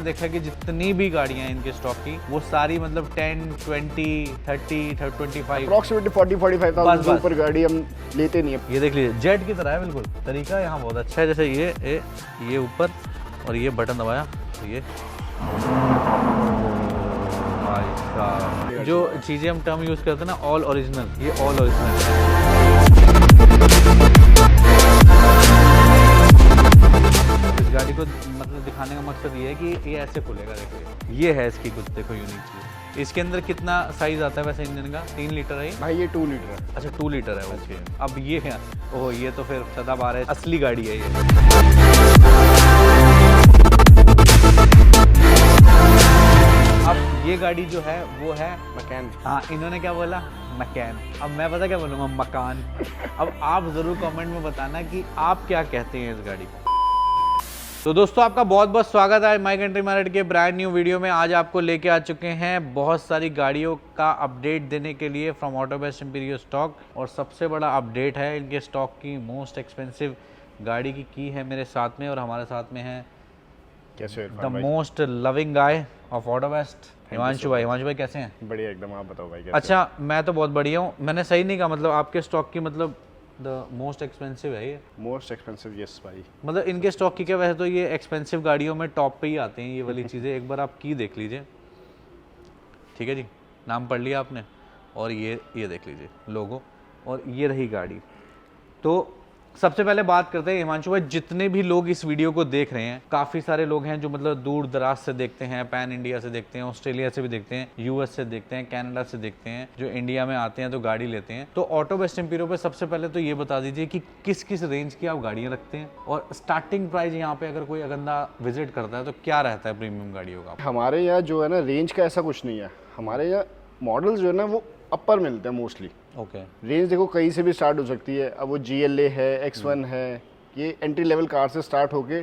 देखा है कि जितनी भी गाड़ियां हैं इनके स्टॉक की वो सारी मतलब 10, 20, 30, 25 अप्रॉक्सीमेटली 40-45,000 से ऊपर गाड़ी हम लेते नहीं है। ये देख लीजिए जेट की तरह है बिल्कुल। तरीका यहाँ बहुत अच्छा है, जैसे ये ऊपर और ये बटन दबाया तो ये भाई साहब, जो चीज़ें हम टर्म यूज़ करते हैं ना ऑल ओरिजिनल, ये ऑल ओरिजिनल है। इस गाड़ी को मतलब दिखाने का मकसद ये है कि ये ऐसे खुलेगा। देखो ये है इसकी कुछ देखो यूनिक चीज़। इसके अंदर कितना साइज आता है वैसे इंजन का? 3 लीटर है भाई, ये 2 लीटर है। अच्छा 2 लीटर है, ओके। अब ये है, ओह ये तो फिर सदाबहार है, असली गाड़ी है ये। अब ये गाड़ी जो है वो है मकान। हाँ, इन्होंने क्या बोला? मकान। अब मैं पता क्या बोलूँगा? मकान। अब आप ज़रूर कमेंट में बताना कि आप क्या कहते हैं इस गाड़ी को। तो दोस्तों आपका बहुत बहुत स्वागत है माई कंट्री मार्केट के ब्रांड न्यू वीडियो में। आज आपको लेके आ चुके हैं बहुत सारी गाड़ियों का अपडेट देने के लिए from auto best imperial stock. और सबसे बड़ा अपडेट है इनके स्टॉक की मोस्ट एक्सपेंसिव गाड़ी की है मेरे साथ में, और हमारे साथ में है the most loving guy of auto best, Himanshu भाई। हिमांशु भाई कैसे हैं? बढ़िया एकदम, आप बताओ भाई कैसे? अच्छा मैं तो बहुत बढ़िया हूँ। मैंने सही नहीं कहा, मतलब आपके स्टॉक की मतलब द मोस्ट एक्सपेंसिव है ये? मोस्ट एक्सपेंसिव, यस भाई। मतलब इनके स्टॉक की क्या, वैसे तो ये एक्सपेंसिव गाड़ियों में टॉप पे ही आते हैं ये वाली चीज़ें। एक बार आप की देख लीजिए, ठीक है जी, नाम पढ़ लिया आपने, और ये देख लीजिए लोगो, और ये रही गाड़ी। तो सबसे पहले बात करते हैं हिमांशु भाई, जितने भी लोग इस वीडियो को देख रहे हैं, काफ़ी सारे लोग हैं जो मतलब दूर दराज से देखते हैं, पैन इंडिया से देखते हैं, ऑस्ट्रेलिया से भी देखते हैं, यूएस से देखते हैं, कनाडा से देखते हैं, जो इंडिया में आते हैं तो गाड़ी लेते हैं। तो ऑटो बेस्ट इंपीरियल पे सबसे पहले तो ये बता दीजिए कि किस किस रेंज की आप गाड़ियाँ रखते हैं, और स्टार्टिंग प्राइस यहाँ पे अगर कोई बंदा विजिट करता है तो क्या रहता है प्रीमियम गाड़ियों का? हमारे यहाँ जो है ना, रेंज का ऐसा कुछ नहीं है। हमारे यहाँ मॉडल्स जो है ना वो अपर मिलते हैं मोस्टली। ओके। रेंज देखो कहीं से भी स्टार्ट हो सकती है। अब वो GLA है, X1 है, ये एंट्री लेवल कार से स्टार्ट होके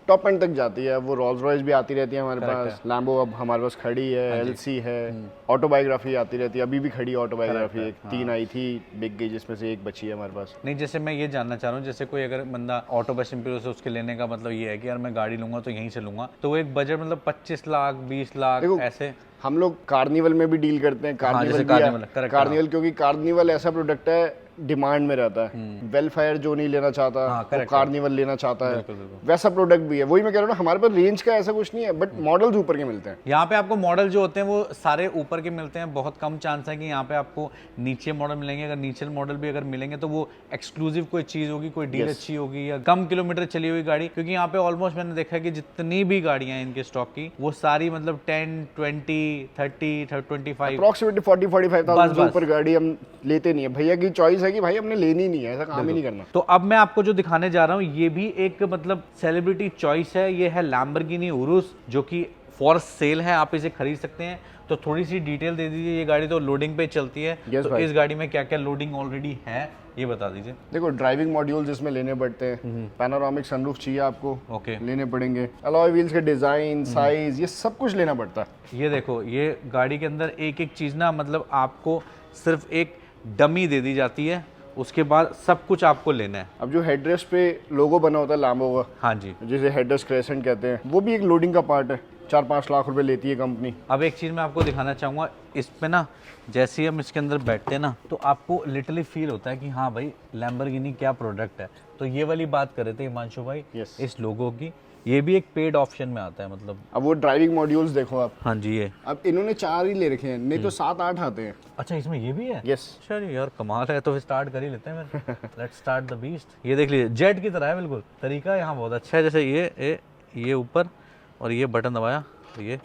टॉप एंड तक जाती है। वो रोल्स रॉयस भी आती रहती है हमारे पास, लैम्बो अब हमारे पास खड़ी है, LC है, ऑटोबायोग्राफी आती रहती है, अभी भी खड़ी है ऑटोबायोग्राफी। एक 3 आई थी, बिक गई, जिसमें से एक बची है हमारे पास। नहीं, जैसे मैं ये जानना चाह रहा हूँ, जैसे कोई अगर बंदा ऑटो बेस्ट इंपीरियल से उसके लेने का मतलब ये है कि यार मैं गाड़ी लूंगा तो यहीं से लूंगा, तो वो एक बजट मतलब 25 लाख 20 लाख ऐसे? हम लोग कार्निवल में भी डील करते हैं। कार्निवल क्योंकि कार्निवल ऐसा प्रोडक्ट है डिमांड में रहता है। वेलफेयर जो नहीं लेना चाहता वो कार्निवल लेना चाहता है, वैसा प्रोडक्ट भी है। वही मैं कह रहा हूँ, हमारे पास रेंज का ऐसा कुछ नहीं है, बट मॉडल्स ऊपर के मिलते हैं। यहाँ पे आपको मॉडल जो होते हैं वो सारे ऊपर के मिलते हैं। बहुत कम चांस है कि यहाँ पे आपको नीचे मॉडल मिलेंगे। अगर नीचे मॉडल भी अगर मिलेंगे तो वो एक्सक्लूसिव कोई चीज़ होगी, कोई डील अच्छी होगी या कम किलोमीटर चली हुई गाड़ी। क्योंकि यहाँ पे ऑलमोस्ट मैंने देखा है कि जितनी भी गाड़ियाँ हैं इनके स्टॉक की वो सारी मतलब 10, 20, 30, 25 अप्रॉक्सीमेटली 40-45,000 से ऊपर गाड़ी हम लेते नहीं है। भैया की चॉइस है कि भाई हमने लेनी नहीं है, ऐसा काम ही नहीं करना। तो अब मैं आपको जो दिखाने जा रहा हूँ ये भी एक मतलब सेलिब्रिटी चॉइस है। ये है लैम्बोर्गिनी उरुस, जो कि फॉर सेल है, आप इसे खरीद सकते हैं। तो थोड़ी सी डिटेल दे दीजिए। ये गाड़ी तो लोडिंग पे चलती है, तो इस गाड़ी में क्या क्या लोडिंग ऑलरेडी है ये बता दीजिए। देखो ड्राइविंग मॉड्यूल्स इसमें लेने पड़ते हैं, पैनोरामिक सनरूफ चाहिए आपको, लेने पड़ेंगे, अलॉय व्हील्स के डिजाइन, साइज, ये सब कुछ लेना पड़ता है। ये देखो, ये गाड़ी के अंदर एक एक चीज ना, मतलब आपको सिर्फ एक डमी दे दी जाती है, उसके बाद सब कुछ आपको लेना है। अब जो हेडरेस्ट पे लोगो बना होता है लैम्बो का, हाँ जी, जिसे हेडरेस्ट क्रेसेंट कहते हैं, वो भी एक लोडिंग का पार्ट है। 4-5 लाख रुपए लेती है कंपनी। अब एक चीज़ मैं आपको दिखाना चाहूँगा, इस पे ना जैसे ही हम इसके अंदर बैठते हैं ना तो आपको लिटरली फील होता है कि हाँ भाई लैम्बोर्गिनी क्या प्रोडक्ट है। तो ये वाली बात कर रहे थे हिमांशु भाई, इस लोगो की, ये भी एक पेड ऑप्शन में आता है मतलब। अब वो ड्राइविंग मॉड्यूल्स देखो आप। हाँ जी, ये अब इन्होंने 4 ही ले रखे हैं, नहीं तो 7-8 आते हैं। अच्छा इसमें ये भी है? यस। चलिए यार कमाल है, तो फिर स्टार्ट कर ही लेते हैं फिर। Let's start the beast. ये देख लीजिए जेट की तरह है बिल्कुल। तरीका यहाँ बहुत अच्छा है, जैसे ये ऊपर और ये बटन दबाया तो ये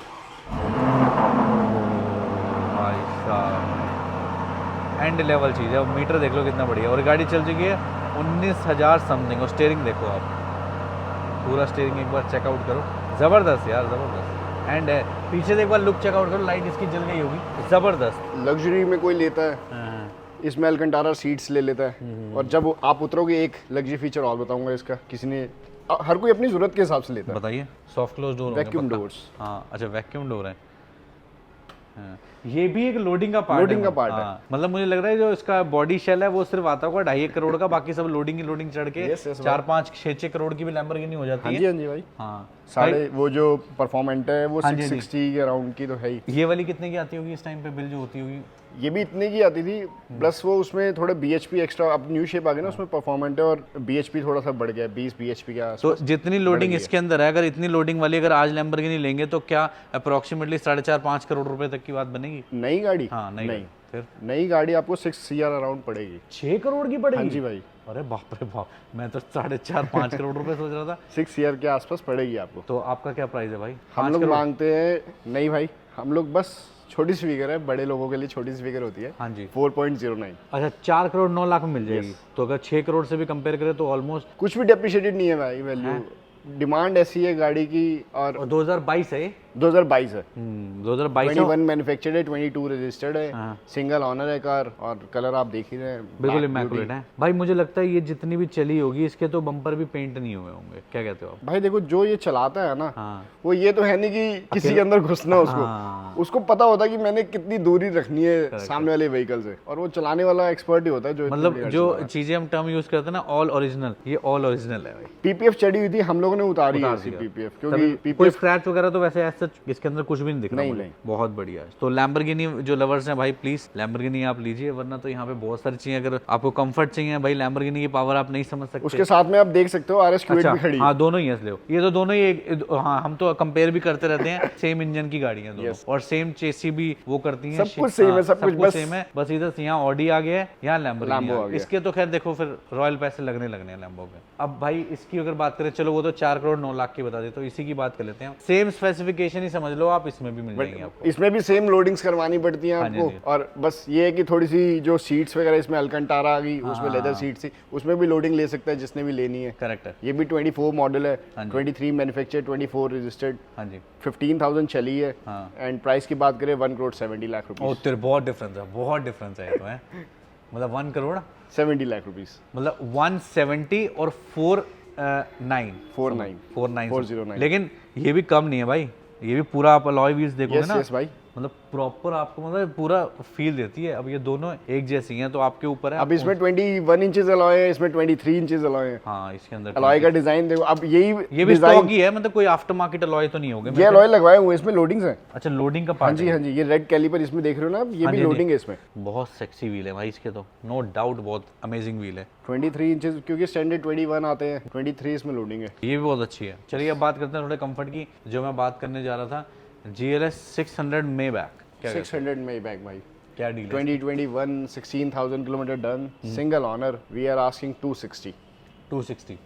भाई साहब एंड लेवल चीज़ है। अब मीटर देख लो कितना बढ़िया, और गाड़ी चल चुकी है 19,000 समथिंग। और स्टीयरिंग देखो आप, पूरा स्टीयरिंग एक बार चेकआउट करो, ज़बरदस्त यार, ज़बरदस्त। एंड है पीछे से एक बार लुक चेकआउट करो, लाइट इसकी जल गई होगी, ज़बरदस्त। लग्जरी में कोई लेता है, इसमें अल्कंटारा सीट्स ले लेता है। और जब आप उतरोगे, एक लग्जरी फीचर और बताऊंगा इसका, किसी ने हर कोई अपनी जरूरत के हिसाब से लेता है। बताइए। Soft close door, vacuum doors. हाँ अच्छा, वैक्यूम डोर है। हाँ, ये भी एक लोडिंग का पार्ट लोडिंग का पार्ट है। मतलब मुझे लग रहा है जो इसका बॉडी शेल है वो सिर्फ आता होगा 2.5 करोड़ का, बाकी सब लोडिंग ही लोडिंग चढ़ के Yes, yes, 4-5-6 करोड़ की भी लैम्बोर्गिनी हो जाती हाँ है। जी, हाँ जी भाई। हाँ साढ़े वो जो परफॉर्मेंट है वो हाँ जी, हाँ जी। 660 के अराउंड की तो है ही। ये वाली कितने की आती होगी इस टाइम पे बिल जो होती होगी? ये भी इतने की आती थी, प्लस वो उसमें थोड़ा BHP एक्स्ट्रा, अब न्यू शेप आ गया ना उसमें परफॉर्मेंट है, और BHP थोड़ा सा बढ़ गया, 20 BHP का। तो जितनी लोडिंग इसके अंदर है, अगर इतनी लोडिंग वाली अगर आज लैम्बोर्गिनी लेंगे तो क्या अप्रोक्सीमेटली 4.5-5 करोड़ रुपए तक की बात बनेगी? नई गाड़ी? हाँ नहीं, फिर नई गाड़ी आपको 6 CR अराउंड पड़ेगी। 6 करोड़ की पड़ेगी? हाँ जी भाई। अरे बाप रे बाप, मैं तो 4.5-5 करोड़ रुपए सोच रहा था। 6 CR के आसपास पड़ेगी आपको। तो आपका क्या प्राइस है भाई? हम लोग मांगते हैं, नहीं भाई, हम लोग बस छोटी सी फिगर है, बड़े लोगों के लिए छोटी सी फिगर होती है। हाँ जी। 4.09। अच्छा, 4 करोड़ 9 लाख में मिल जाएगी। तो अगर 6 करोड़ से भी कंपेयर करें तो ऑलमोस्ट कुछ भी डेप्रिशिएटेड नहीं है भाई वैल्यू, डिमांड ऐसी है गाड़ी की। और 2022 है ये? 2022 है। 2022 21 मैन्युफैक्चर्ड है, 22 रजिस्टर्ड है, हाँ। सिंगल ऑनर है कार, और कलर आप देख ही रहे हैं, बिल्कुल इमैकुलेट है भाई। मुझे लगता है ये जितनी भी चली होगी इसके तो बम्पर भी पेंट नहीं हुए होंगे, क्या कहते हो आप? भाई देखो जो ये चलाता है ना, हाँ। वो ये तो है नहीं कि किसी के अंदर घुसना उसको। हाँ। उसको पता होता है कि मैंने कितनी दूरी रखनी है सामने वाले व्हीकल से, और वो चलाने वाला एक्सपर्ट ही होता है जो इतनी मतलब बड़ी गाड़ी जो चला रहा है। चीजें हम टर्म यूज करते हैं ना, ऑल ओरिजिनल, ये ऑल ओरिजिनल है भाई। PPF चढ़ी हुई थी, हम लोगों ने उतारी है ऐसी PPF, क्योंकि कोई PPF स्क्रैच वगैरह तो वैसे ऐसा इसके अंदर कुछ भी नहीं दिख रहा मुझे। बहुत बढ़िया है। तो लैम्बोर्गिनी जो लवर्स हैं भाई, प्लीज लैम्बोर्गिनी आप लीजिए, वरना तो यहाँ पे बहुत सारी चीजें, अगर आपको कंफर्ट चाहिए भाई, लैम्बोर्गिनी की पावर आप नहीं समझ सकते। उसके साथ में आप देख सकते हो RS Q8 भी खड़ी है। हाँ दोनों ही है इसलिए, ये तो दोनों ही हाँ, हम तो कंपेयर भी करते रहते हैं, सेम इंजन की गाड़ी है दोनों, और सेम चेसी भी वो करती हैं, सब कुछ सेम है, सब कुछ सेम है, बस इधर से यहाँ ऑडी आ गया है, यहाँ लैम्बोर्गिनी आ गया। इसके तो खैर देखो फिर रॉयल पैसे लगने हैं लैम्बो के। अब भाई इसकी अगर बात करें, चलो वो तो 4 करोड़ 9 लाख की बता दी, तो इसी की बात कर लेते हैं। सेम स्पेसिफिकेशन ही समझ लो आप, इसमें भी मिल जाएंगे आपको। इसमें भी सेम लोडिंग्स करवानी पड़ती हैं आपको, और बस ये है कि थोड़ी सी जो सीट्स वगैरह इसमें अल्कंटारा आ गई, उसमें लेदर सीट थी, उसमें भी लोडिंग ले सकता है जिसने भी लेनी है। करेक्ट है। ये भी 24 मॉडल है, 23 मैन्युफैक्चर, 24 रजिस्टर्ड, हाँ जी, 15,000 चली है। हाँ। एंड प्राइस की बात करें 1 करोड़ 70 लाख रुपीस। ओ तेरे बहुत डिफरेंस है, बहुत डिफरेंस है ये तो है। मतलब 1 करोड़ 70 लाख रुपीस, मतलब 170 और 49 409, लेकिन ये भी कम नहीं है भाई, ये भी पूरा आप अलॉय व्हील्स देखोगे ना, यस भाई, मतलब प्रॉपर आपको मतलब पूरा फील देती है। अब ये दोनों एक जैसी हैं तो आपके ऊपर है। अब इसमें 21 इंचेस अलॉय है, इसमें 23 इंचेस अलॉय है। हाँ, इसके अंदर अलॉय का डिजाइन देखो, अब ये भी स्टॉक ही है, मतलब कोई आफ्टर मार्केट अलॉय तो नहीं होगा। ये अलॉय लगवाए हुए, इसमें लोडिंग्स है। अच्छा, लोडिंग का हाँ पार्ट जी, हाँ जी, ये रेड कैलिपर इसमें देख रहे हो ना आप, ये भी लोडिंग है इसमें। बहुत सेक्सी व्हील है भाई इसके तो, नो डाउट, बहुत अमेजिंग व्हील है। 23 इंचेस, क्योंकि स्टैंडर्ड 21 आते हैं, 23 इसमें लोडिंग है। ये भी बहुत अच्छी है। चलिए अब बात करते हैं थोड़े कंफर्ट की, जो मैं बात करने जा रहा था, GLS 600 Maybach। 600 Maybach भाई, क्या डील है? 2021 16,000 kilometre done, single owner, we are asking 260।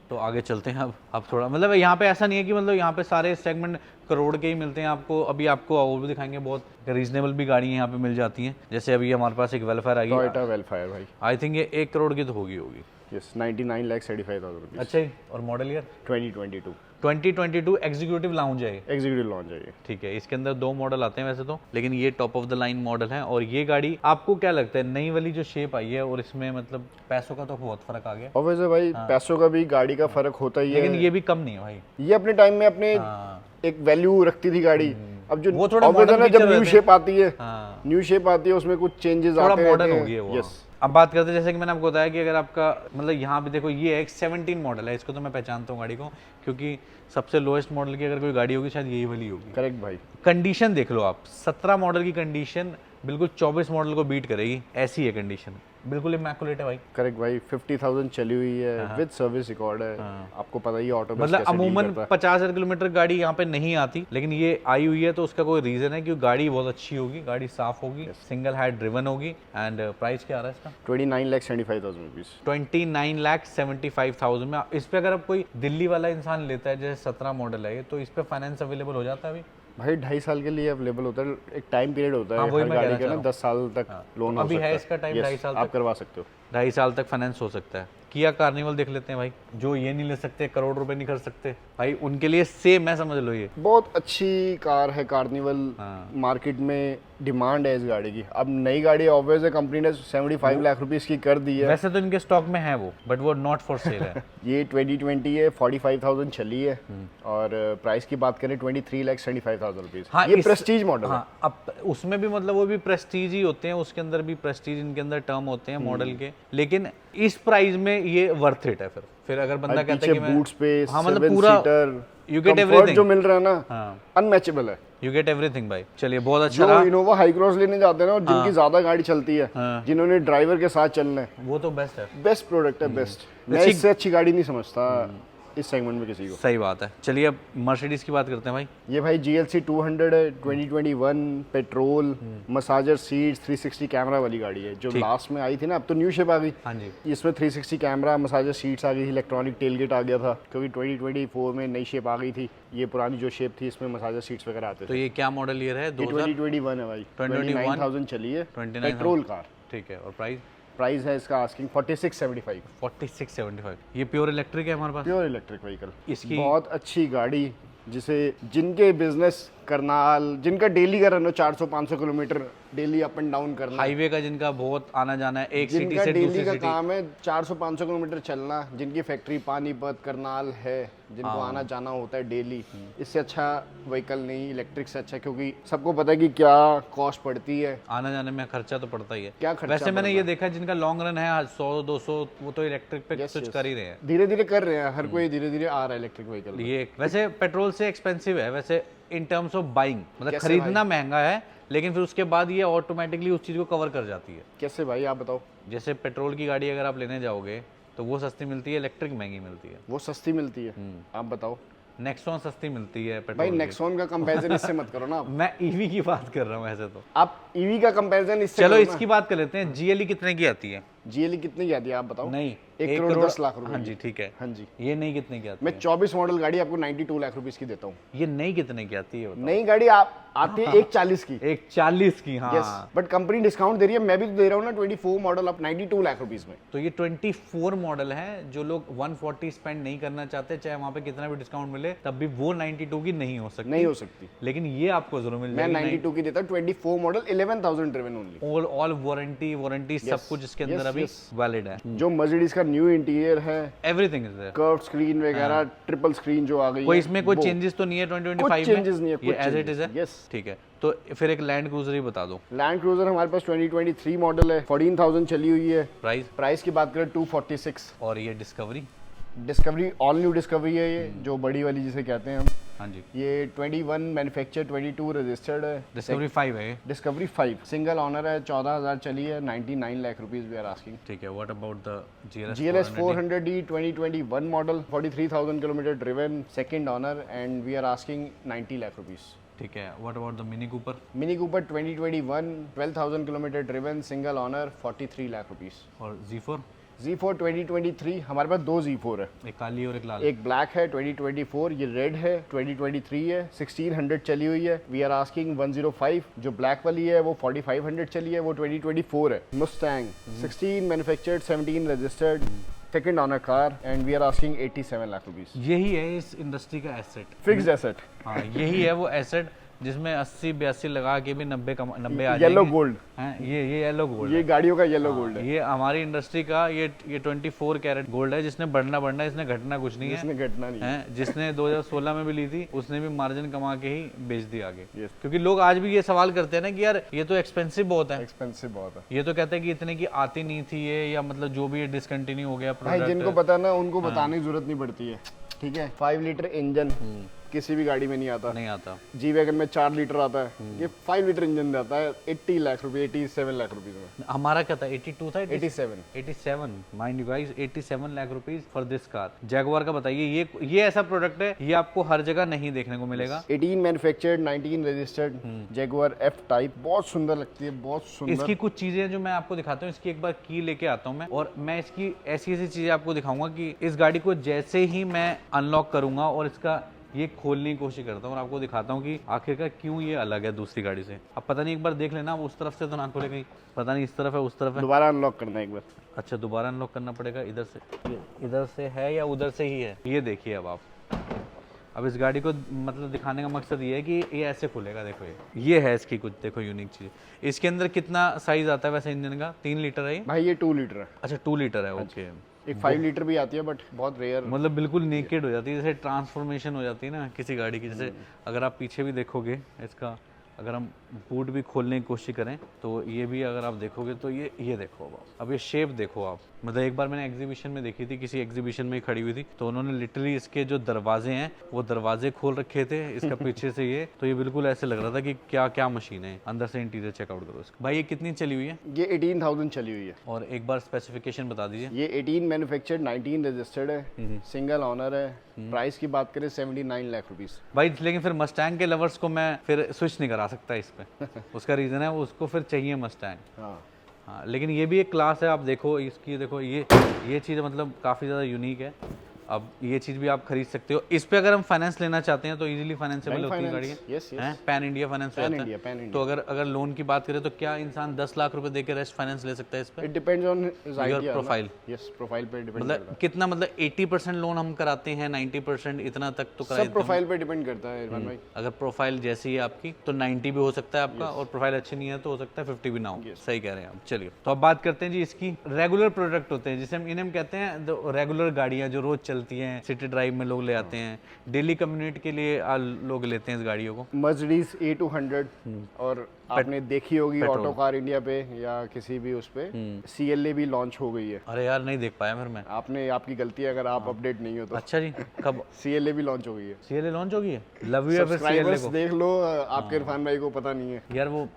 तो आगे चलते हैं अब थोड़ा, मतलब यहाँ पे ऐसा नहीं है कि मतलब यहाँ पे सारे सेगमेंट करोड़ के ही मिलते हैं आपको। अभी आपको और भी दिखाएंगे, बहुत रीजनेबल भी गाड़ियाँ यहाँ पे मिल जाती हैं। जैसे अभी हमारे पास एक वेलफेयर आई है, टोयोटा वेलफायर भाई, आई थिंक ये 1 करोड़ की तो होगी। Yes, 99,75,000 rupees. अच्छा ही, और मॉडल ईयर 2022 एग्जीक्यूटिव लाउंज है। एग्जीक्यूटिव लॉन्च है ये। ठीक है, इसके अंदर 2 मॉडल आते हैं वैसे तो, लेकिन ये top of the line model है। और ये गाड़ी आपको क्या लगता है, नई वाली जो शेप आई है और इसमें मतलब पैसों का तो बहुत फर्क आ गया। और वैसे भाई पैसों का भी गाड़ी का फर्क होता ही है, लेकिन ये भी कम नहीं है भाई। ये अपने टाइम में अपने एक वैल्यू रखती थी गाड़ी। अब जो वो थोड़ा ऑब्वियसली ना, जब न्यू शेप आती है, हाँ, न्यू शेप आती है, उसमें कुछ चेंजेस थोड़ा आते मॉडर्न हैं। हो गई है वो। यस। अब बात करते हैं, जैसे कि मैंने आपको बताया कि अगर आपका मतलब यहाँ पे देखो, ये एक 17 मॉडल है, इसको तो मैं पहचानता हूँ गाड़ी को, क्योंकि सबसे लोएस्ट मॉडल की अगर कोई गाड़ी होगी शायद यही वाली होगी। करेक्ट भाई। कंडीशन देख लो आप, 17 मॉडल की कंडीशन बिल्कुल 24 मॉडल को बीट करेगी, ऐसी है कंडीशन, बिल्कुल इमैकुलेट है भाई। करेक्ट भाई, 50,000 चली हुई है, विद सर्विस रिकॉर्ड है। आपको पता ही है ऑटो मतलब अमूमन 50,000 किलोमीटर गाड़ी यहाँ पे नहीं आती, लेकिन ये आई हुई है तो उसका कोई रीजन है, क्योंकि गाड़ी बहुत अच्छी होगी, गाड़ी साफ होगी, सिंगल हेड ड्रिवन होगी। एंड प्राइस क्या आ रहा है इसका? 29,75,000 रुपीस। 29,75,000 में इस पे अगर अब कोई दिल्ली वाला इंसान लेता है, जैसे 17 मॉडल है ये, तो इस पे फाइनेंस अवेलेबल हो जाता है अभी भाई? 2.5 साल के लिए अवेलेबल होता है, एक टाइम पीरियड होता है हर गाड़ी का ना, 10 साल तक लोन हो सकता है। अभी है इसका टाइम 2.5 साल आप करवा सकते हो। 2.5 साल तक फाइनेंस हो सकता है। किया कार्निवल देख लेते हैं भाई, जो ये नहीं ले सकते, करोड़ रुपए नहीं खर्च सकते भाई, उनके लिए सेम है, समझ लो ये। बहुत अच्छी कार है कार्निवल। हाँ। मार्केट में डिमांड है इस गाड़ी की। अब नई गाड़ी ऑब्वियस है, कंपनी ने 75 लाख रुपीस की कर दी है। वैसे तो इनके स्टॉक में है वो, बट वो नॉट फॉर सेल है। ये 2020 है, 45,000 चली है और प्राइस की बात करें 23,75,000 रुपीज। हाँ, ये प्रेस्टीज मॉडल है। हाँ, अब उसमें भी मतलब वो भी प्रेस्टीज ही होते हैं, उसके अंदर भी प्रेस्टीज इनके अंदर टर्म होते हैं मॉडल के, लेकिन इस प्राइस में ये वर्थ इट है। फिर अगर बंदा कहता है कि मैं बूट स्पेस, हाँ मतलब पूरा you get everything जो मिल रहा है ना, हाँ, अनमैचेबल है। यू गेट एवरीथिंग भाई। चलिए बहुत अच्छा जो रहा। इनोवा हाई क्रॉस लेने जाते हैं ना, और जिनकी ज्यादा गाड़ी चलती है, हाँ। जिन्होंने ड्राइवर के साथ चलना है, वो तो बेस्ट है, बेस्ट प्रोडक्ट है, बेस्ट। मैं इससे अच्छी गाड़ी नहीं समझता इस सेगमेंट में किसी को। सही बात है। चलिए अब मर्सिडीज की बात करते हैं भाई। ये भाई GLC 200 है, 2021, पेट्रोल, मसाजर सीट्स, 360 कैमरा वाली गाड़ी है, जो लास्ट में आई थी ना, अब तो न्यू शेप आ गई। हाँ जी, इसमें 360 कैमरा, मसाजर सीट्स आ गई थी, इलेक्ट्रॉनिक टेलगेट आ गया था, क्योंकि 2024 में नई शेप आ गई थी। ये पुरानी जो शेप थी, इसमें मसाजर सीट्स वगैरह आते तो थे। ये क्या मॉडल ईयर है? 2021 है भाई, 29,000 चली है, 29,000 पेट्रोल कार। ठीक है। और प्राइस? प्राइस है इसका आस्किंग 4675। 4675। ये प्योर इलेक्ट्रिक है हमारे पास? Pure electric vehicle. इसकी बहुत अच्छी गाड़ी, जिसे जिनके बिजनेस करनाल, जिनका डेली का रन हो 400-500 kilometre daily up and down करना, हाईवे का जिनका बहुत आना जाना है, एक सिटी जिनका से डेली दूसरी का सिटी, काम है 400-500 किलोमीटर चलना, जिनकी फैक्ट्री पानीपत करनाल है, जिनको आना जाना होता है डेली, इससे अच्छा व्हीकल नहीं इलेक्ट्रिक से अच्छा, क्योंकि सबको पता है कि क्या कॉस्ट पड़ती है, आने जाने में खर्चा तो पड़ता ही है। क्या खर्चा वैसे मैंने ये देखा है जिनका लॉन्ग रन है 100-200, वो तो इलेक्ट्रिक पे स्विच कर ही रहे हैं। धीरे धीरे कर रहे हैं, हर कोई धीरे धीरे आ रहा है इलेक्ट्रिक व्हीकल। ये वैसे पेट्रोल से एक्सपेंसिव है वैसे इन टर्म्स ऑफ बाइंग, मतलब खरीदना महंगा है, लेकिन फिर उसके बाद ये ऑटोमेटिकली उस चीज़ को कवर कर जाती है। कैसे भाई, आप बताओ। जैसे पेट्रोल की गाड़ी अगर आप लेने जाओगे तो वो सस्ती मिलती है, इलेक्ट्रिक महंगी मिलती है। वो सस्ती मिलती है, आप बताओ। नेक्सॉन सस्ती मिलती है पेट्रोल भाई की। नेक्सॉन का कंपैरिजन इससे मत करो ना आप। मैं ईवी की बात कर रहा हूँ ऐसे तो। आप ईवी का कंपैरिजन इससे चलो करो ना। इसकी बात कर लेते हैं, जीएलई कितने की आती है? जीएलई कितनी की आती है आप बताओ। नहीं, 1,10,00,000 रुपए। हाँ जी ठीक है। हाँ जी, ये नई कितने की आती मैं 24 मॉडल गाड़ी आपको 92 लाख रुपीस की देता हूँ। है? ये नई कितने की आती है बताओ? नई गाड़ी आप आती है 1,40 की। 1,40 की, हाँ। यस, बट कंपनी डिस्काउंट दे रही है, मैं भी तो दे रहा हूँ ना 24 मॉडल आप 92 लाख रुपीस में। तो ये 24 मॉडल है, जो लोग 140 स्पेंड नहीं करना चाहते, चाहे वहाँ पे कितना भी डिस्काउंट मिले, तब भी वो 92 की नहीं हो सकती। नहीं हो सकती, लेकिन ये आपको जरूर मिल मैं जाएगी। 92 की देता हूँ। 24 model 11,000 driven only. All warranty सब कुछ इसके अंदर अभी वैलिड है। जो मर्सिडीज का न्यू इंटीरियर है, everything is there. Curve screen वगैरह, ट्रिपल स्क्रीन जो आ गई कोई है, इसमें कोई वो। चेंजेस तो नहीं है 2025 कुछ में? चेंजेस नहीं है, ये कुछ एज इट इज है। यस। ठीक है, तो फिर एक लैंड क्रूजर ही बता दो। लैंड क्रूजर हमारे पास 2023 मॉडल है, 14,000 चली हुई है। प्राइस? प्राइस की बात करें 246। और ये discovery? Discovery all new discovery है ये, जो बड़ी वाली जिसे कहते हैं हम। हाँ जी। ये 21 मैन्युफैक्चर, 22 रजिस्टर्ड है। डिस्कवरी 5 है ये? डिस्कवरी 5 सिंगल ऑनर है, 14,000 चली है, 99 lakh rupees we are asking. ठीक है। What about the GLS 400D 2021 model, 43,000 kilometre driven, second owner, and we are asking 90 lakh rupees. ठीक है। What about the Mini Cooper? Mini Cooper 2021, 12,000 kilometre driven, single owner, 43 lakh rupees. और Z4? Z4 2023 हमारे पास 2 Z4 है, एक काली और एक लाल। एक ब्लैक है 2024, ये रेड है 2023 है, 1600 चली हुई है। We are asking 105। जो ब्लैक वाली है वो 4500 चली है, वो 2024 है। Mustang 16 manufactured, 17 registered, second owner car, and we are asking 87 lakh rupees. यही है इस इंडस्ट्री का एसेट। Fixed asset. हाँ, यही है वो एसेट जिसमें 80-82 लगा के भी 90 आ जाएंगे। येलो गोल्ड, हैं, ये येलो गोल्ड ये गाड़ियों का येलो गोल्ड है। ये हमारी इंडस्ट्री का ये 24 कैरेट गोल्ड है, जिसने बढ़ना इसने घटना कुछ नहीं है। इसमें घटना नहीं है। हैं, जिसने 2016 में भी ली थी, उसने भी मार्जिन कमा के ही बेच दी आगे। Yes. क्योंकि लोग आज भी ये सवाल करते हैं ना कि यार ये तो एक्सपेंसिव बहुत है, एक्सपेंसिव बहुत है। ये तो कहते हैं कि इतने की आती नहीं थी ये, या मतलब जो भी ये डिसकंटिन्यू हो गया भाई प्रोडक्ट। जिनको पता ना, उनको बताने की जरूरत नहीं पड़ती है, ठीक है। 5 लीटर इंजन किसी भी गाड़ी में नहीं आता। नहीं आता। जी वैगन में 4 लीटर आता है, ये 5 लीटर इंजन आता है 80 लाख रुपए, 87 लाख रुपीस में। हमारा क्या था, 82 था? 87 mind you guys, 87 lakh rupees for this car. Jaguar का बताइए, ये ऐसा प्रोडक्ट है, ये आपको हर जगह नहीं देखने को मिलेगा। 18 manufactured, 19 registered, Jaguar F type, बहुत सुंदर लगती है, बहुत सुंदर। इसकी कुछ चीजें जो मैं आपको दिखाता हूँ, इसकी एक बार की लेके आता हूँ मैं, और मैं इसकी ऐसी चीजें आपको दिखाऊंगा कि इस गाड़ी को जैसे ही मैं अनलॉक करूंगा और इसका ये खोलने की कोशिश करता हूँ और आपको दिखाता हूँ कि आखिरकार क्यों ये अलग है दूसरी गाड़ी से। अब पता नहीं, एक बार देख लेना, आप उस तरफ से तो ना खोले कहीं, पता नहीं इस तरफ है उस तरफ है। दोबारा अनलॉक करना है एक बार। अच्छा दोबारा अनलॉक करना पड़ेगा। इधर से, ये इधर से है या उधर से ही है, ये देखिए अब आप। अब इस गाड़ी को मतलब दिखाने का मकसद ये है कि ये ऐसे खुलेगा। देखो ये है इसकी कुछ देखो यूनिक चीज़। इसके अंदर कितना साइज आता है वैसे इंजन का? 3 लीटर है ये? भाई ये 2 लीटर है। अच्छा 2 लीटर है, ओके। एक 5 लीटर भी आती है बट बहुत रेयर। मतलब बिल्कुल नेकेड हो जाती है, जैसे ट्रांसफॉर्मेशन हो जाती है ना किसी गाड़ी की। जैसे अगर आप पीछे भी देखोगे इसका, अगर हम बूट भी खोलने की कोशिश करें तो ये भी अगर आप देखोगे तो ये देखो अब ये शेप देखो आप। मतलब एक बार मैंने एग्जीबिशन में देखी थी, किसी एग्जीबिशन में खड़ी हुई थी, तो उन्होंने लिटरली इसके जो दरवाजे हैं वो दरवाजे खोल रखे थे इसका पीछे से ये, तो ये बिल्कुल ऐसे लग रहा था कि क्या क्या मशीन है। अंदर से इंटीरियर चेकआउट करो इसका। भाई ये कितनी चली हुई है? ये 18,000 चली हुई है। और एक बार स्पेसिफिकेशन बता दीजिए। ये 18 मैन्युफैक्चर्ड, 19 रजिस्टर्ड है, सिंगल ऑनर है। प्राइस की बात करें 79 लाख रुपीस। भाई लेकिन फिर मस्टैंग के लवर्स को मैं फिर स्विच नहीं करा सकता इस पे। उसका रीज़न है उसको फिर चाहिए मस्टैंग। हाँ लेकिन ये भी एक क्लास है। आप देखो इसकी, देखो ये चीज़ मतलब काफ़ी ज़्यादा यूनिक है। अब ये चीज़ भी आप खरीद सकते हो। इस पे अगर हम फाइनेंस लेना चाहते हैं तो इजीली फाइनेंसिबल होती है गाड़ी है। पैन इंडिया फाइनेंस हो जाता है। तो अगर लोन की बात करें तो क्या इंसान 10 लाख रुपए दे के रेस्ट फाइनेंस ले सकता है इस पे? It depends on your profile. Yes, profile पे डिपेंड मतलब करता है। कितना, मतलब 80% लोन हम कराते हैं, 90% इतना तक तो सब प्रोफाइल पे डिपेंड करता है इरफान भाई। अगर प्रोफाइल जैसी है आपकी तो 90 भी हो सकता है आपका, और प्रोफाइल अच्छी नहीं है तो हो सकता है 50 भी ना हो। सही कह रहे हैं आप। चलिए तो अब बात करते हैं जी इसकी। रेगुलर प्रोडक्ट होते हैं जिसे हम इन्हें कहते हैं रेगुलर गाड़ियां जो रोज चलती हैं, सिटी ड्राइव में लोग ले आते हैं, डेली कम्युनिट के लिए लोग लेते हैं इस गाड़ियों को। मर्सिडीज A200 और आपने देखी होगी ऑटो कार इंडिया पे या किसी भी उस पे CLA भी लॉन्च हो गई है। अरे यार नहीं देख पाया फिर मैं। आपकी गलती है अगर आप अपडेट नहीं हो तो। अच्छा जी, कब? CLA भी लॉन्च हो गई है। CLA लॉन्च होगी है? लव यू फिर CLA सब्सक्राइबर्स को देख लो, आपके इरफान भाई को पता नहीं है यार, वो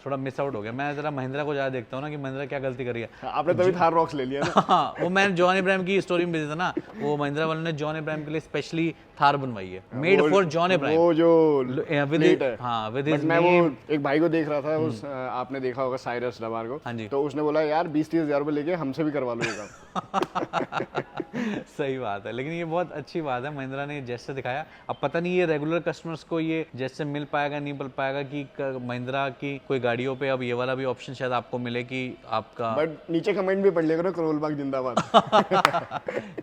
थोड़ा मिस आउट हो गया। मैं जरा महिंद्रा को ज़्यादा देखता हूँ ना कि महिंद्रा क्या गलती करी है। आपने तभी थार रॉक्स ले लिया ना। हाँ वो मैंने जॉन इब्राहिम की स्टोरी में भेजा था ना, वो महिंद्रा वालों ने जॉन इब्राहिम के लिए स्पेशली थार बनवाई है, मेड फॉर जॉन इब्राहिम। वो जो विद, हाँ विद हिज मैं वो एक भाई को देख रहा था, उस आपने देखा होगा साइरस डबार को। हाँ जी। तो उसने बोला यार 20-30 हज़ार रुपये लेके हमसे भी करवा लो ये काम। सही बात है, लेकिन ये बहुत अच्छी बात है महिंद्रा ने जैसे दिखाया। अब पता नहीं ये रेगुलर कस्टमर्स को ये जैसे मिल पाएगा नहीं मिल पाएगा कि महिंद्रा की कोई गाड़ियों पे अब ये वाला भी ऑप्शन शायद आपको मिले कि आपका। बट नीचे कमेंट भी पढ़ लेगा ना, करोल बाग जिंदाबाद।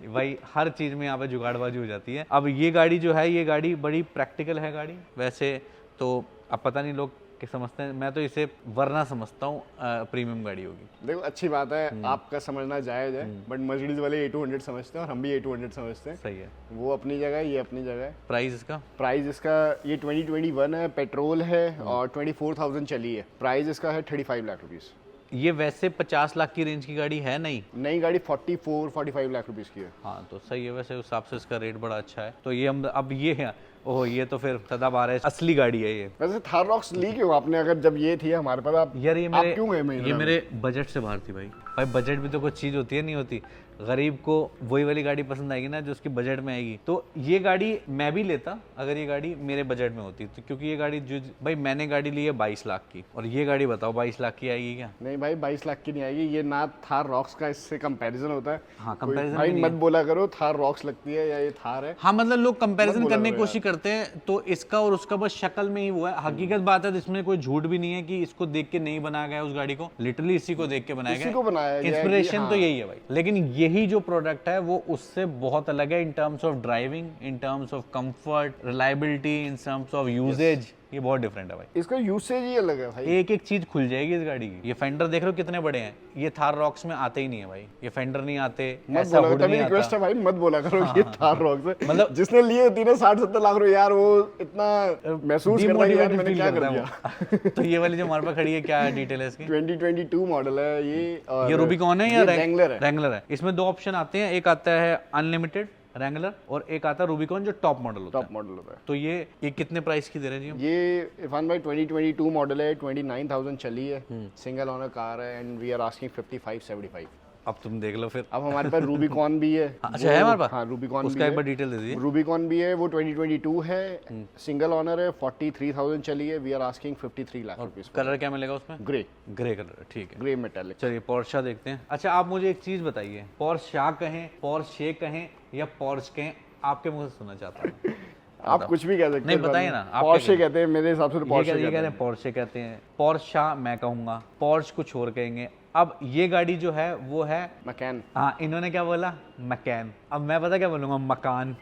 भाई हर चीज में यहाँ पे जुगाड़बाजी हो जाती है। अब ये गाड़ी जो है, ये गाड़ी बड़ी प्रैक्टिकल है गाड़ी वैसे तो। अब पता नहीं लोग क्या समझते हैं, मैं तो इसे वरना समझता हूँ प्रीमियम गाड़ी होगी। देखो अच्छी बात है, आपका समझना जायज है, बट मर्सिडीज वाले A200 समझते हैं और हम भी A200 समझते हैं। सही है, वो अपनी जगह है, ये अपनी जगह है। प्राइस इसका? प्राइस इसका ये 2021 है, पेट्रोल है और 24,000 चली है। प्राइस इसका है 35 लाख रुपीस। ये वैसे 50 लाख की रेंज की गाड़ी है नहीं? नई गाड़ी 44-45 लाख रुपीस की है। हाँ तो सही है, वैसे उस हिसाब से इसका रेट बड़ा अच्छा है। तो ये हम अब ये है, ओह ये तो फिर सदाबहार है, असली गाड़ी है ये। वैसे थार रॉक्स ली क्यों आपने, अगर जब ये थी हमारे पास? आप यार ये आप क्यों गए महिंद्रा ये में? मेरे बजट से बाहर थी भाई। भाई बजट भी तो कुछ चीज़ होती है, नहीं होती। गरीब को वही वाली गाड़ी पसंद आएगी ना जो उसकी बजट में आएगी। तो ये गाड़ी मैं भी लेता अगर ये गाड़ी मेरे बजट में होती तो, क्योंकि ये गाड़ी जो भाई मैंने गाड़ी ली है 22 लाख की, और ये गाड़ी बताओ 22 लाख की आएगी क्या? नहीं भाई 22 लाख की नहीं आएगी। ये ना थार रॉक्स का इससे कंपैरिजन होता है। हाँ कोई कंपैरिजन भाई मत बोला करो थार रॉक्स लगती है या ये थार है। हाँ मतलब लोग कंपैरिजन बोला करने की करो कोशिश करते हैं, तो इसका और उसका बस शक्ल में ही हुआ है। हकीकत बात है, इसमें कोई झूठ भी नहीं है कि इसको देख के नहीं बनाया गया उस गाड़ी को, लिटरली इसी को देख के बनाया इसी को बनाया गया। गया है कि इंस्पिरेशन हाँ। तो यही है भाई, लेकिन यही जो प्रोडक्ट है वो उससे बहुत अलग है in terms of driving, in terms of comfort, reliability, in terms of usage. ये बहुत डिफरेंट है भाई, इसका यूसेज ही अलग है भाई। एक एक चीज खुल जाएगी इस गाड़ी की। ये फेंडर देख रहे हो कितने बड़े हैं, ये थार रॉक्स में आते ही नहीं है भाई। ये फेंडर नहीं आते, मत ऐसा बोला हुड करो, नहीं रिक्वेस्ट आता। है भाई मत बोला करो ये थार रॉक्स है। मतलब जिसने लिए होती है ना 60-70 लाख रुपए, यार वो इतना महसूस करता है कि यार Demotivated मैंने feel क्या करता कर है दिया। वो। तो ये वाली जो हमारे पास खड़ी है क्या डिटेल है इसकी? 2022 मॉडल है ये। और ये रूबिकॉन है या ये रैंगलर है? रैंगलर है। इसमें दो ऑप्शन आते हैं, एक आता है अनलिमिटेड रैंगलर और एक आता है रूबिकॉन जो टॉप मॉडल होता टॉप मॉडल होता है। तो ये कितने प्राइस की दे रहे हैं जी हम? ये इरफान भाई 2022 मॉडल है, 29,000 चली है, सिंगल ओनर कार है एंड वी आर आस्किंग 55-75। अब तुम देख लो फिर। अब हमारे पास रूबिकॉन भी है। अच्छा है हमारे पास? हाँ रूबिकॉन उसका एक बार डिटेल दे दीजिए। रूबिकॉन भी है, वो 2022 है, सिंगल ओनर है, 43,000 चली है, we are asking 53 lakh rupees. Colour क्या मिलेगा उसमें? ग्रे, ग्रे कलर, ठीक है। Grey metallic. चलिए पोर्शा देखते हैं। अच्छा आप मुझे एक चीज बताइए, पोर्शा कहें, पोर्शे कहें या पोर्श कहें, आपके मुंह से सुनना चाहता हूँ। आप कुछ भी कह सकते नहीं, हैं। बताइए ना, आप क्या पोर्शे कहते हैं, मेरे हिसाब से तो ये पोर्शे कहते कहते हैं पोर्शे कहते हैं, पोर्शा मैं कहूँगा, पोर्श कुछ और कहेंगे। अब ये गाड़ी जो है वो है, मैकैन। हाँ इन्होंने क्या बोला, मैकैन। अब मैं पता क्या बोलूँगा, मकान।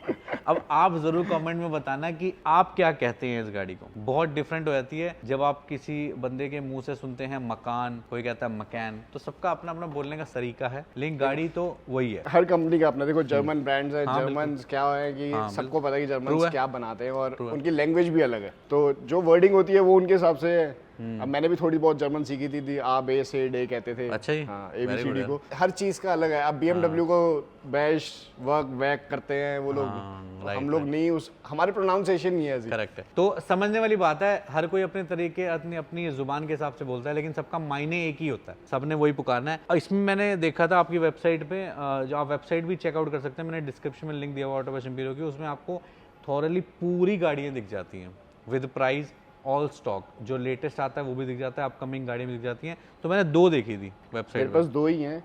अब आप ज़रूर कमेंट में बताना कि आप क्या कहते हैं इस गाड़ी को। बहुत डिफरेंट हो जाती है जब आप किसी बंदे के मुंह से सुनते हैं मकान, कोई कहता है मकैन, तो सबका अपना अपना बोलने का तरीका है, लेकिन गाड़ी तो वही है। हर कंपनी का अपना, देखो जर्मन ब्रांड्स है, हाँ, जर्मन क्या है कि सबको पता है कि जर्मन क्या बनाते हैं और उनकी लैंग्वेज भी अलग है, तो जो वर्डिंग होती है वो उनके हिसाब से है। अब मैंने भी थोड़ी बहुत जर्मन सीखी थी, आ बे से डे कहते थे। अच्छा जी, हाँ, ABCD को हर चीज का अलग है। अब BMW को बैश वर्क वैक करते हैं वो लोग, हम लोग नहीं, उस हमारे प्रोनाउंसिएशन नहीं है ऐसी। करेक्ट है। तो समझने वाली बात है, हर कोई अपने तरीके अपनी अपनी जुबान के हिसाब से बोलता है, लेकिन सबका मायने एक ही होता है, सबने वही पुकारना है। और इसमें मैंने देखा था आपकी वेबसाइट पे, जो आप वेबसाइट भी चेकआउट कर सकते हैं, मैंने डिस्क्रिप्शन में लिंक दिया हुआ ऑटोवेशन एम्पिरियो की, उसमें आपको थॉरली पूरी गाड़ियाँ दिख जाती हैं विद प्राइस, ऑल स्टॉक, जो लेटेस्ट आता है वो भी दिख जाता है, अपकमिंग गाड़ी में दिख जाती हैं। तो मैंने 2 देखी थी वेबसाइट मेरे पास 2 ही हैं।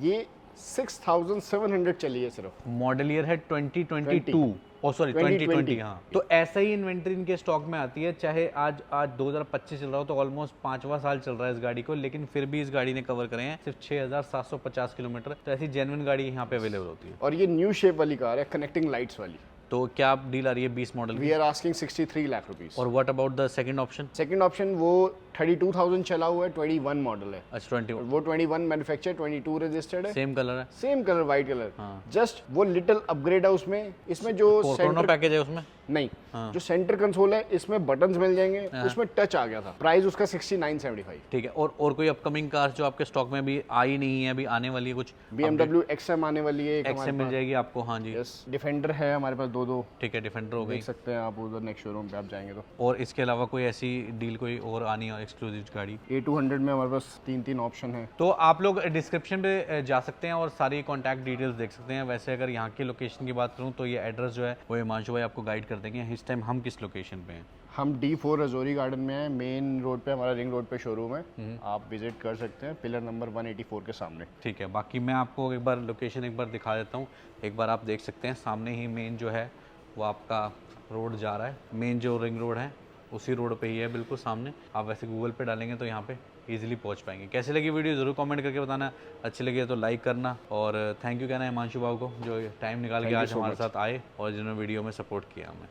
ये 6700 चली है सिर्फ। मॉडल ईयर है 2022, ओ सॉरी 2020। हाँ, तो ऐसा ही इन्वेंट्री इनके स्टॉक में आती है, चाहे आज 2025 चल रहा हो, तो ऑलमोस्ट 5वां साल चल रहा है इस गाड़ी को, लेकिन फिर भी इस गाड़ी ने कवर करे हैं सिर्फ 6750 किलोमीटर। तो ऐसी जेन्युइन गाड़ी यहाँ पे अवेलेबल होती है। और ये न्यू शेप वाली कार है, कनेक्टिंग लाइट्स वाली। तो क्या आप डील आ रही है 20 model we are asking 63 lakh rupees. और what about the second option? Second option वो 32,000 चला हुआ है, 21 मॉडल है। अच्छा 21, वो 21 मैन्युफैक्चर, 22 रजिस्टर्ड है, सेम कलर है, same colour white colour. Just वो लिटिल अपग्रेड है उसमें। इसमें जो कोरोना पैकेज है उसमें नहीं, जो सेंटर कंसोल है इसमें बटन्स मिल जाएंगे, उसमें टच आ गया था। प्राइस उसका 6975। ठीक है। और कोई अपकमिंग कार जो आपके स्टॉक में अभी आई नहीं है, अभी आने वाली है कुछ? BMW XM आने वाली है, XM मिल जाएगी आपको। हाँ जी, यस। डिफेंडर है हमारे पास 2। ठीक है, डिफेंडर हो गई, देख सकते हैं आप उधर नेक्स्ट शोरूम पे आप जाएंगे तो। और इसके अलावा कोई ऐसी डील कोई और आनी है एक्सक्लूसिव गाड़ी? A200 में हमारे पास 3 ऑप्शन है। तो आप लोग डिस्क्रिप्शन पे जा सकते हैं और सारी कॉन्टैक्ट डिटेल्स देख सकते हैं। वैसे अगर यहाँ की लोकेशन की बात करूँ तो ये एड्रेस जो है वो हिमांशु भाई आपको गाइड कर देंगे। इस टाइम हम किस लोकेशन पे हैं? हम D4 रजौरी गार्डन में है, मेन रोड पे, हमारा रिंग रोड पे शोरूम है, आप विजिट कर सकते हैं, पिलर नंबर 184 के सामने। ठीक है, बाकी मैं आपको एक बार लोकेशन एक बार दिखा देता हूँ, एक बार आप देख सकते हैं। सामने ही मेन जो है वो आपका रोड जा रहा है, मेन जो रिंग रोड है उसी रोड पे ही है, बिल्कुल सामने। आप वैसे गूगल पे डालेंगे तो यहाँ पे इजीली पहुँच पाएंगे। कैसी लगी वीडियो ज़रूर कमेंट करके बताना, अच्छी लगी तो लाइक करना, और थैंक यू कहना है हिमांशु बाबू को जो टाइम निकाल के आज हमारे साथ आए और जिन्होंने वीडियो में सपोर्ट किया हमें।